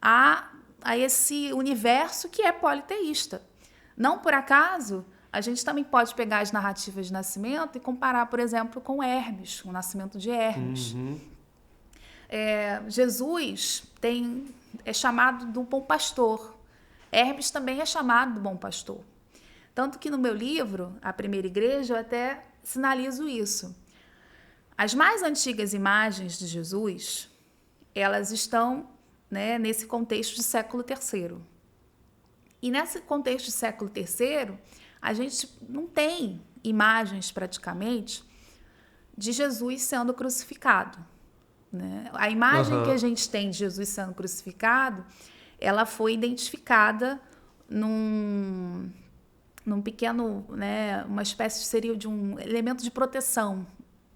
a esse universo que é politeísta. Não por acaso, a gente também pode pegar as narrativas de nascimento e comparar, por exemplo, com Hermes, o nascimento de Hermes. Jesus é chamado do bom pastor. Hermes também é chamado do bom pastor. Tanto que no meu livro, A Primeira Igreja, eu até sinalizo isso. As mais antigas imagens de Jesus, elas estão, né, nesse contexto de século III. E nesse contexto de século III, a gente não tem imagens praticamente de Jesus sendo crucificado, né? A imagem que a gente tem de Jesus sendo crucificado, ela foi identificada num pequeno, né, uma espécie seria de um elemento de proteção,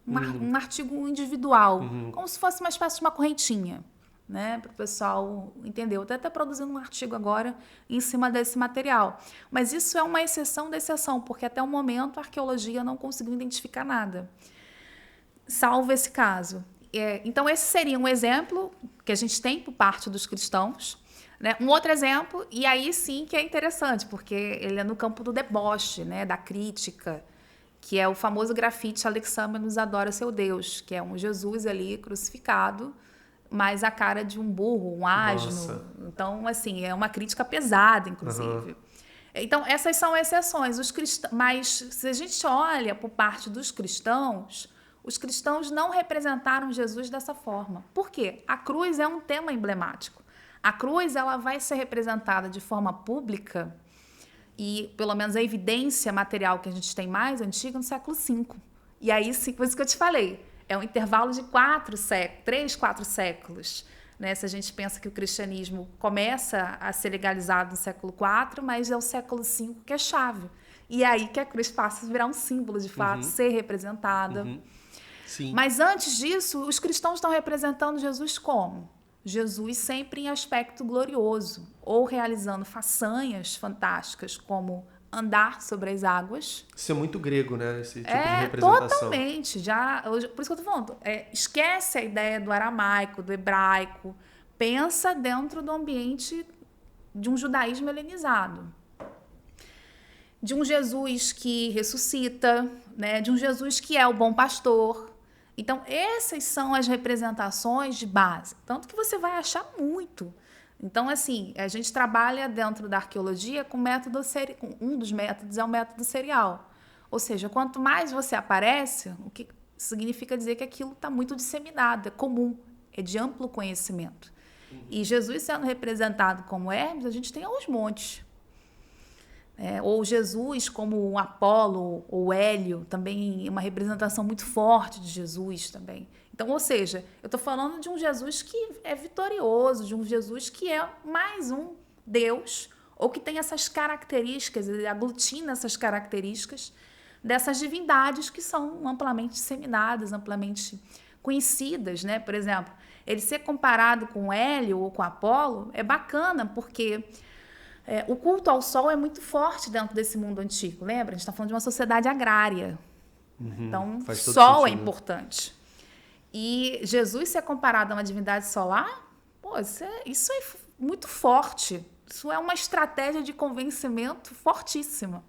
um artigo individual, como se fosse uma espécie de uma correntinha, né, para o pessoal entender. Eu até estou produzindo um artigo agora em cima desse material. Mas isso é uma exceção da exceção, porque até o momento a arqueologia não conseguiu identificar nada, salvo esse caso. Então, esse seria um exemplo que a gente tem por parte dos cristãos, né? Um outro exemplo, e aí sim que é interessante, porque ele é no campo do deboche, né? Da crítica, que é o famoso grafite Alexamenos adora seu Deus, que é um Jesus ali crucificado, mas a cara de um burro, um asno. Nossa. Então, assim, é uma crítica pesada, inclusive. Então, essas são exceções. Mas se a gente olha por parte dos cristãos, os cristãos não representaram Jesus dessa forma. Por quê? A cruz é um tema emblemático. A cruz ela vai ser representada de forma pública e, pelo menos, a evidência material que a gente tem mais antiga no século V. E aí, sim, por isso que eu te falei, é um intervalo de 3, 4 séculos. Né? Se a gente pensa que o cristianismo começa a ser legalizado no século IV, mas é o século V que é chave. E é aí que a cruz passa a virar um símbolo, de fato, ser representada. Sim. Mas antes disso, os cristãos estão representando Jesus como? Jesus sempre em aspecto glorioso, ou realizando façanhas fantásticas, como andar sobre as águas. Isso é muito grego, né? Esse tipo de representação. Totalmente. Por isso que eu tô falando. Esquece a ideia do aramaico, do hebraico. Pensa dentro do ambiente de um judaísmo helenizado. De um Jesus que ressuscita, né? De um Jesus que é o bom pastor. Então, essas são as representações de base. Tanto que você vai achar muito. Então, assim, a gente trabalha dentro da arqueologia com um dos métodos é o método serial. Ou seja, quanto mais você aparece, o que significa dizer que aquilo está muito disseminado, é comum, é de amplo conhecimento. E Jesus sendo representado como Hermes, a gente tem aos montes. Ou Jesus como um Apolo ou Hélio, também uma representação muito forte de Jesus também. Então, ou seja, eu estou falando de um Jesus que é vitorioso, de um Jesus que é mais um Deus, ou que tem essas características, ele aglutina essas características dessas divindades que são amplamente disseminadas, amplamente conhecidas, né? Por exemplo, ele ser comparado com Hélio ou com Apolo é bacana, porque o culto ao sol é muito forte dentro desse mundo antigo, lembra? A gente está falando de uma sociedade agrária. Então, sol é importante. E Jesus ser comparado a uma divindade solar, isso é muito forte. Isso é uma estratégia de convencimento fortíssima.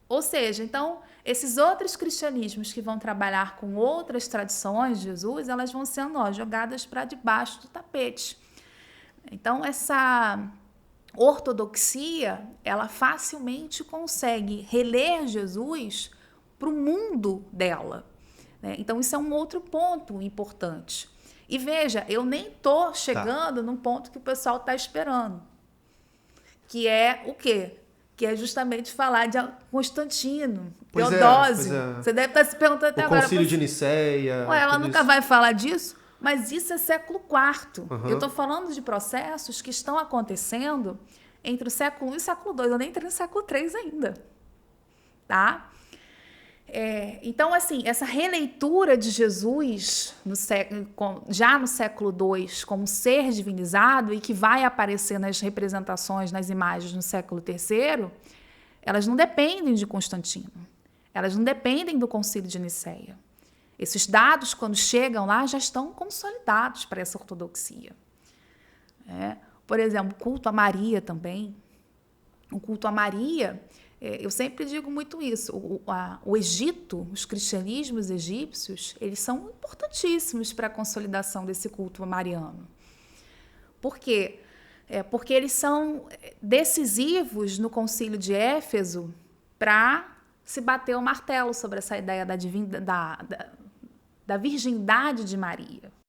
Ou seja, então, esses outros cristianismos que vão trabalhar com outras tradições de Jesus, elas vão sendo jogadas para debaixo do tapete. Então, essa ortodoxia, ela facilmente consegue reler Jesus para o mundo dela. Né? Então, isso é um outro ponto importante. E veja, eu nem estou chegando num ponto que o pessoal está esperando, que é o quê? Que é justamente falar de Constantino, Teodósio. Você deve estar se perguntando até agora. O Concílio de Nicéia. Ela nunca vai falar disso? Mas isso é século IV. Eu estou falando de processos que estão acontecendo entre o século I e o século II. Eu nem entrei no século III ainda. Tá? Então, assim, essa releitura de Jesus já no século II como ser divinizado e que vai aparecer nas representações, nas imagens no século III, elas não dependem de Constantino. Elas não dependem do Concílio de Nicéia. Esses dados, quando chegam lá, já estão consolidados para essa ortodoxia. Por exemplo, o culto a Maria também. O culto a Maria, eu sempre digo muito isso. O Egito, os cristianismos egípcios, eles são importantíssimos para a consolidação desse culto mariano. Por quê? Porque eles são decisivos no Concílio de Éfeso para se bater o martelo sobre essa ideia da virgindade de Maria.